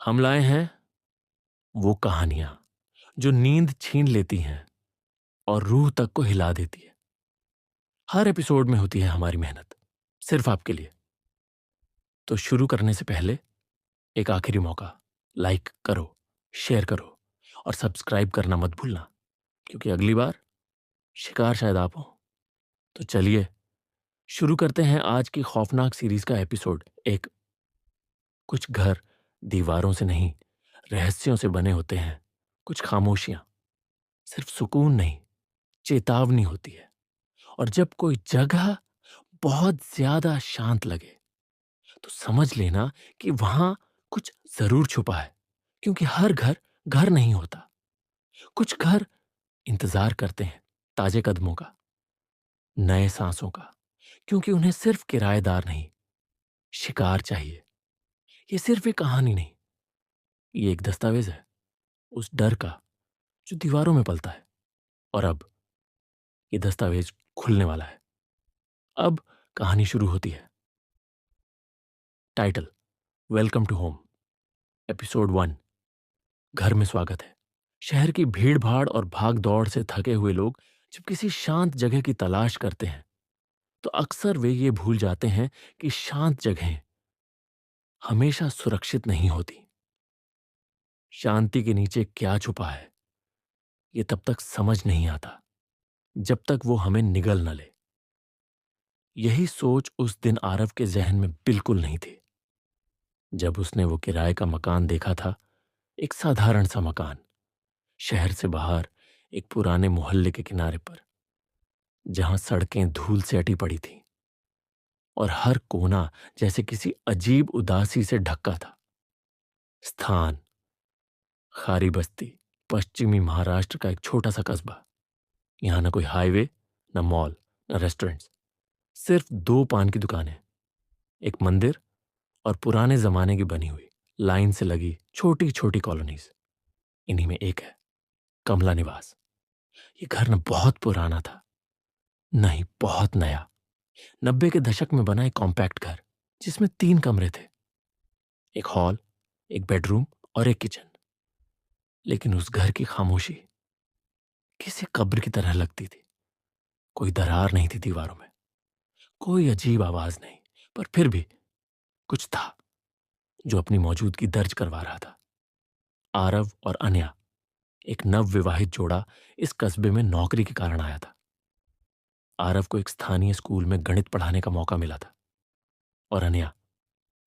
हम लाए हैं वो कहानियां जो नींद छीन लेती हैं और रूह तक को हिला देती है। हर एपिसोड में होती है हमारी मेहनत, सिर्फ आपके लिए। तो शुरू करने से पहले एक आखिरी मौका, लाइक करो, शेयर करो और सब्सक्राइब करना मत भूलना, क्योंकि अगली बार शिकार शायद आप हो। तो चलिए शुरू करते हैं आज की खौफनाक सीरीज का एपिसोड एक। कुछ घर दीवारों से नहीं, रहस्यों से बने होते हैं। कुछ खामोशियां सिर्फ सुकून नहीं, चेतावनी होती है। और जब कोई जगह बहुत ज्यादा शांत लगे तो समझ लेना कि वहां कुछ जरूर छुपा है, क्योंकि हर घर घर नहीं होता। कुछ घर इंतजार करते हैं ताजे कदमों का, नए सांसों का, क्योंकि उन्हें सिर्फ किराएदार नहीं, शिकार चाहिए। ये सिर्फ एक कहानी नहीं, ये एक दस्तावेज है उस डर का जो दीवारों में पलता है। और अब ये दस्तावेज खुलने वाला है। अब कहानी शुरू होती है। Title: welcome to home. Episode 1। घर में स्वागत है। शहर की भीड़ भाड़ और भाग दौड़ से थके हुए लोग जब किसी शांत जगह की तलाश करते हैं तो अक्सर वे ये भूल जाते हैं कि शांत जगहें हमेशा सुरक्षित नहीं होती। शांति के नीचे क्या छुपा है ये तब तक समझ नहीं आता जब तक वो हमें निगल न ले। यही सोच उस दिन आरव के जहन में बिल्कुल नहीं थी। जब उसने वो किराए का मकान देखा था, एक साधारण सा मकान, शहर से बाहर, एक पुराने मोहल्ले के किनारे पर, जहां सड़कें धूल से अटी पड़ी थीं और हर कोना जैसे किसी अजीब उदासी से ढका था। स्थान: खारी बस्ती, पश्चिमी महाराष्ट्र का एक छोटा सा कस्बा। यहां न कोई हाईवे, न मॉल, न रेस्टोरेंट्स, सिर्फ दो पान की दुकानें, एक मंदिर और पुराने जमाने की बनी हुई लाइन से लगी छोटी छोटी कॉलोनीज। इन्हीं में एक है कमला निवास। ये घर न बहुत पुराना था, नहीं बहुत नया। 90 के दशक में बना एक कॉम्पैक्ट घर जिसमें 3 कमरे थे, एक हॉल, एक बेडरूम और एक किचन। लेकिन उस घर की खामोशी किसी कब्र की तरह लगती थी। कोई दरार नहीं थी दीवारों में, कोई अजीब आवाज नहीं, पर फिर भी कुछ था जो अपनी मौजूदगी दर्ज करवा रहा था। आरव और अनया, एक नव विवाहित जोड़ा, इस कस्बे में नौकरी के कारण आया था। आरव को एक स्थानीय स्कूल में गणित पढ़ाने का मौका मिला था, और अनया,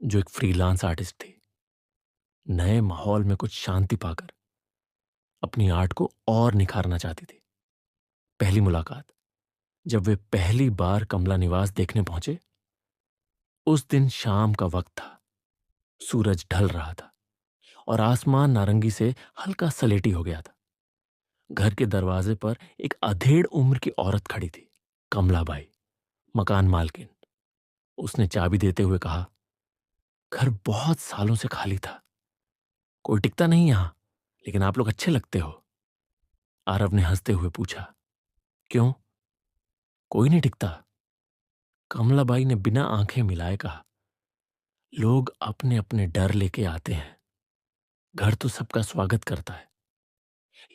जो एक फ्रीलांस आर्टिस्ट थी, नए माहौल में कुछ शांति पाकर अपनी आर्ट को और निखारना चाहती थी। पहली मुलाकात, जब वे पहली बार कमला निवास देखने पहुंचे, उस दिन शाम का वक्त था। सूरज ढल रहा था और आसमान नारंगी से हल्का सलेटी हो गया था। घर के दरवाजे पर एक अधेड़ उम्र की औरत खड़ी थी, कमलाबाई, मकान मालकिन। उसने चाबी देते हुए कहा, घर बहुत सालों से खाली था, कोई टिकता नहीं यहां, लेकिन आप लोग अच्छे लगते हो। आरव ने हंसते हुए पूछा, क्यों, कोई नहीं टिकता? कमलाबाई ने बिना आंखें मिलाए कहा, लोग अपने अपने डर लेके आते हैं, घर तो सबका स्वागत करता है।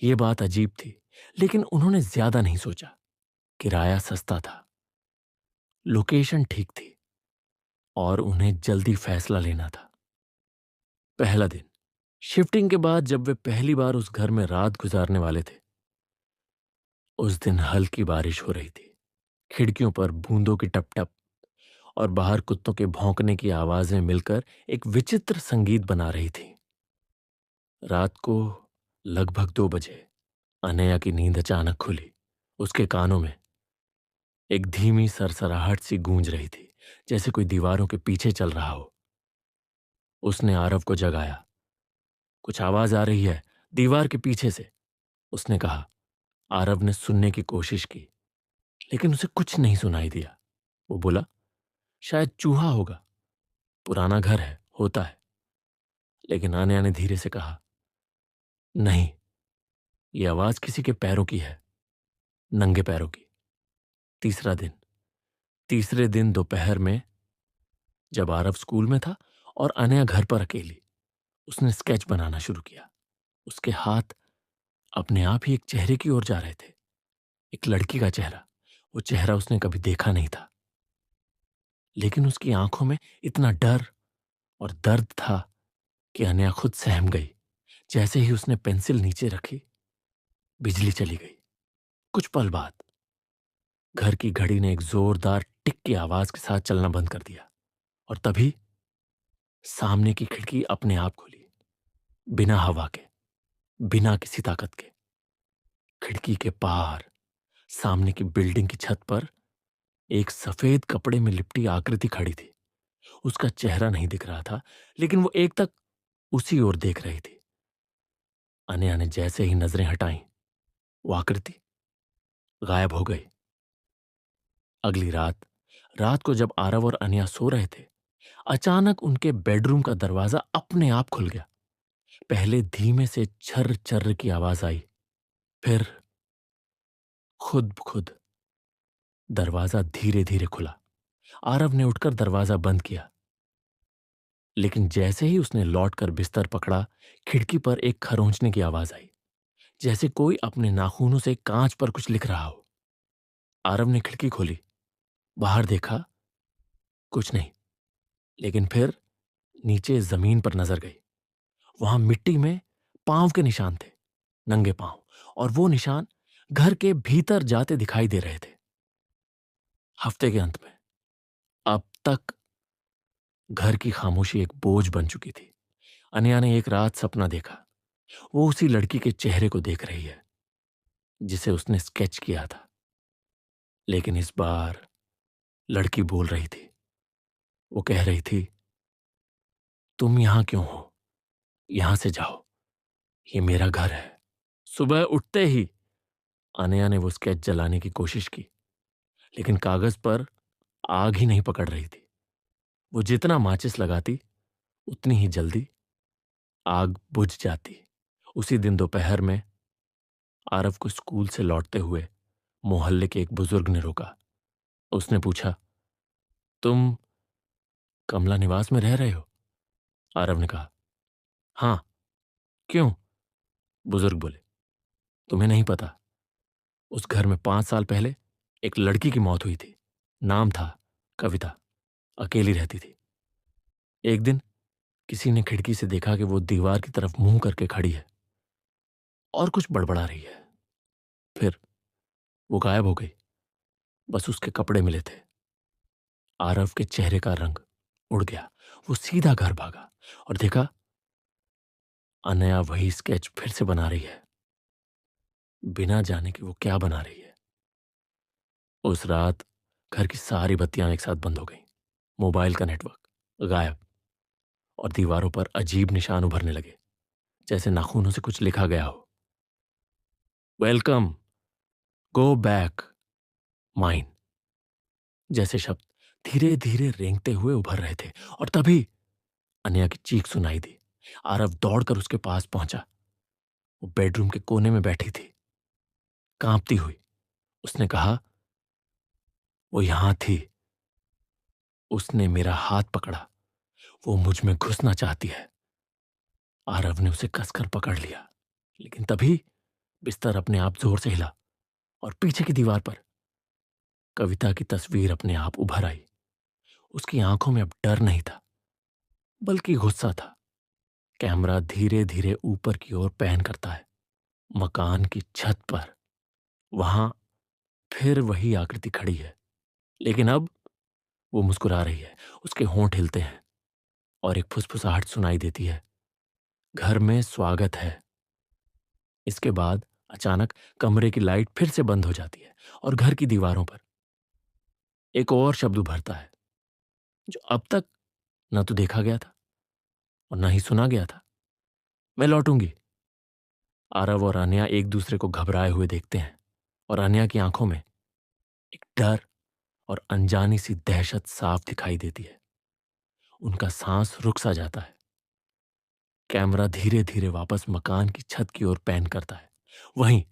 यह बात अजीब थी, लेकिन उन्होंने ज्यादा नहीं सोचा। किराया सस्ता था, लोकेशन ठीक थी, और उन्हें जल्दी फैसला लेना था। पहला दिन, शिफ्टिंग के बाद जब वे पहली बार उस घर में रात गुजारने वाले थे, उस दिन हल्की बारिश हो रही थी। खिड़कियों पर बूंदों की टप टप और बाहर कुत्तों के भौंकने की आवाजें मिलकर एक विचित्र संगीत बना रही थी। रात को लगभग 2 बजे अनया की नींद अचानक खुली। उसके कानों में एक धीमी सरसराहट सी गूंज रही थी, जैसे कोई दीवारों के पीछे चल रहा हो। उसने आरव को जगाया। कुछ आवाज आ रही है दीवार के पीछे से, उसने कहा। आरव ने सुनने की कोशिश की, लेकिन उसे कुछ नहीं सुनाई दिया। वो बोला, शायद चूहा होगा, पुराना घर है, होता है। लेकिन आन्या ने धीरे से कहा, नहीं, ये आवाज किसी के पैरों की है, नंगे पैरों की। तीसरा दिन, तीसरे दिन दोपहर में, जब आरव स्कूल में था और अनया घर पर अकेली, उसने स्केच बनाना शुरू किया। उसके हाथ अपने आप ही एक चेहरे की ओर जा रहे थे। एक लड़की का चेहरा। वो चेहरा उसने कभी देखा नहीं था, लेकिन उसकी आंखों में इतना डर और दर्द था कि अनया खुद सहम गई। जैसे ही उसने पेंसिल नीचे रखी, बिजली चली गई। कुछ पल बाद घर की घड़ी ने एक जोरदार टिक की आवाज के साथ चलना बंद कर दिया, और तभी सामने की खिड़की अपने आप खुली, बिना हवा के, बिना किसी ताकत के। खिड़की के पार सामने की बिल्डिंग की छत पर एक सफेद कपड़े में लिपटी आकृति खड़ी थी। उसका चेहरा नहीं दिख रहा था, लेकिन वो एक तक उसी ओर देख रही थी। अनया ने जैसे ही नजरें हटाई, वो आकृति गायब हो गई। अगली रात रात को जब आरव और अनया सो रहे थे, अचानक उनके बेडरूम का दरवाजा अपने आप खुल गया। पहले धीमे से छर्र छर्र की आवाज आई, फिर खुद ब खुद दरवाजा धीरे धीरे खुला। आरव ने उठकर दरवाजा बंद किया, लेकिन जैसे ही उसने लौटकर बिस्तर पकड़ा, खिड़की पर एक खरोंचने की आवाज आई, जैसे कोई अपने नाखूनों से कांच पर कुछ लिख रहा हो। आरव ने खिड़की खोली, बाहर देखा, कुछ नहीं। लेकिन फिर नीचे जमीन पर नजर गई। वहां मिट्टी में पांव के निशान थे, नंगे पांव, और वो निशान घर के भीतर जाते दिखाई दे रहे थे। हफ्ते के अंत में अब तक घर की खामोशी एक बोझ बन चुकी थी। अनया ने एक रात सपना देखा। वो उसी लड़की के चेहरे को देख रही है जिसे उसने स्केच किया था, लेकिन इस बार लड़की बोल रही थी। वो कह रही थी, तुम यहां क्यों हो? यहां से जाओ, ये मेरा घर है। सुबह उठते ही अनया ने वो स्केच जलाने की कोशिश की, लेकिन कागज पर आग ही नहीं पकड़ रही थी। वो जितना माचिस लगाती, उतनी ही जल्दी आग बुझ जाती। उसी दिन दोपहर में आरव को स्कूल से लौटते हुए मोहल्ले के एक बुजुर्ग ने रोका। उसने पूछा, तुम कमला निवास में रह रहे हो? आरव ने कहा, हाँ। क्यों? बुजुर्ग बोले, तुम्हें नहीं पता, उस घर में 5 साल पहले एक लड़की की मौत हुई थी। नाम था कविता। अकेली रहती थी। एक दिन किसी ने खिड़की से देखा कि वो दीवार की तरफ मुंह करके खड़ी है और कुछ बड़बड़ा रही है। फिर वो गायब हो गई। बस उसके कपड़े मिले थे। आरव के चेहरे का रंग उड़ गया। वो सीधा घर भागा और देखा, अनया वही स्केच फिर से बना रही है, बिना जाने कि वो क्या बना रही है। उस रात घर की सारी बत्तियां एक साथ बंद हो गईं। मोबाइल का नेटवर्क गायब, और दीवारों पर अजीब निशान उभरने लगे, जैसे नाखूनों से कुछ लिखा गया हो। वेलकम, गो बैक, माइन, जैसे शब्द धीरे धीरे रेंगते हुए उभर रहे थे। और तभी अनया की चीख सुनाई दी। आरव दौड़कर उसके पास पहुंचा। वो बेडरूम के कोने में बैठी थी, कांपती हुई। उसने कहा, वो यहां थी। उसने मेरा हाथ पकड़ा। वो मुझ में घुसना चाहती है। आरव ने उसे कसकर पकड़ लिया, लेकिन तभी बिस्तर अपने आप जोर से हिला और पीछे की दीवार पर कविता की तस्वीर अपने आप उभर आई। उसकी आंखों में अब डर नहीं था, बल्कि गुस्सा था। कैमरा धीरे धीरे ऊपर की ओर पैन करता है। मकान की छत पर वहां फिर वही आकृति खड़ी है, लेकिन अब वो मुस्कुरा रही है। उसके होंठ हिलते हैं और एक फुसफुसाहट सुनाई देती है, घर में स्वागत है। इसके बाद अचानक कमरे की लाइट फिर से बंद हो जाती है और घर की दीवारों पर एक और शब्द उभरता है, जो अब तक न तो देखा गया था और न ही सुना गया था। मैं लौटूंगी। आरव और अनया एक दूसरे को घबराए हुए देखते हैं, और अनया की आंखों में एक डर और अनजानी सी दहशत साफ दिखाई देती है। उनका सांस रुक सा जाता है। कैमरा धीरे धीरे वापस मकान की छत की ओर पैन करता है। वहीं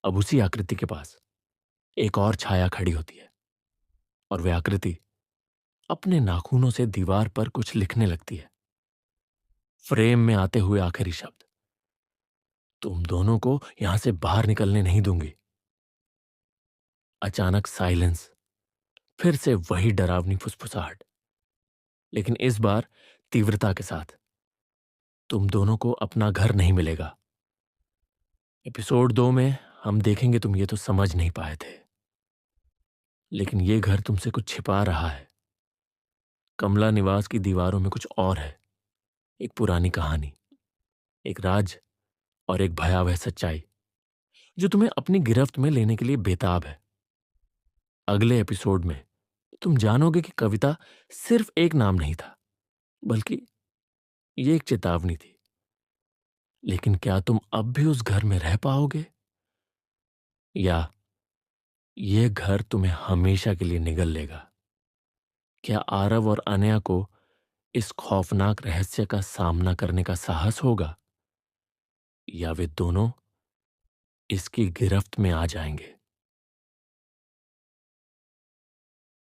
अब उसी आकृति के पास एक और छाया खड़ी होती है, और वह आकृति अपने नाखूनों से दीवार पर कुछ लिखने लगती है। फ्रेम में आते हुए आखिरी शब्द, तुम दोनों को यहां से बाहर निकलने नहीं दूंगी। अचानक साइलेंस, फिर से वही डरावनी फुसफुसाहट, लेकिन इस बार तीव्रता के साथ, तुम दोनों को अपना घर नहीं मिलेगा। एपिसोड 2 में हम देखेंगे तुम ये तो समझ नहीं पाए थे, लेकिन ये घर तुमसे कुछ छिपा रहा है। कमला निवास की दीवारों में कुछ और है, एक पुरानी कहानी, एक राज और एक भयावह सच्चाई जो तुम्हें अपनी गिरफ्त में लेने के लिए बेताब है। अगले एपिसोड में तुम जानोगे कि कविता सिर्फ एक नाम नहीं था, बल्कि ये एक चेतावनी थी। लेकिन क्या तुम अब भी उस घर में रह पाओगे, या ये घर तुम्हें हमेशा के लिए निगल लेगा? क्या आरव और अनया को इस खौफनाक रहस्य का सामना करने का साहस होगा, या वे दोनों इसकी गिरफ्त में आ जाएंगे?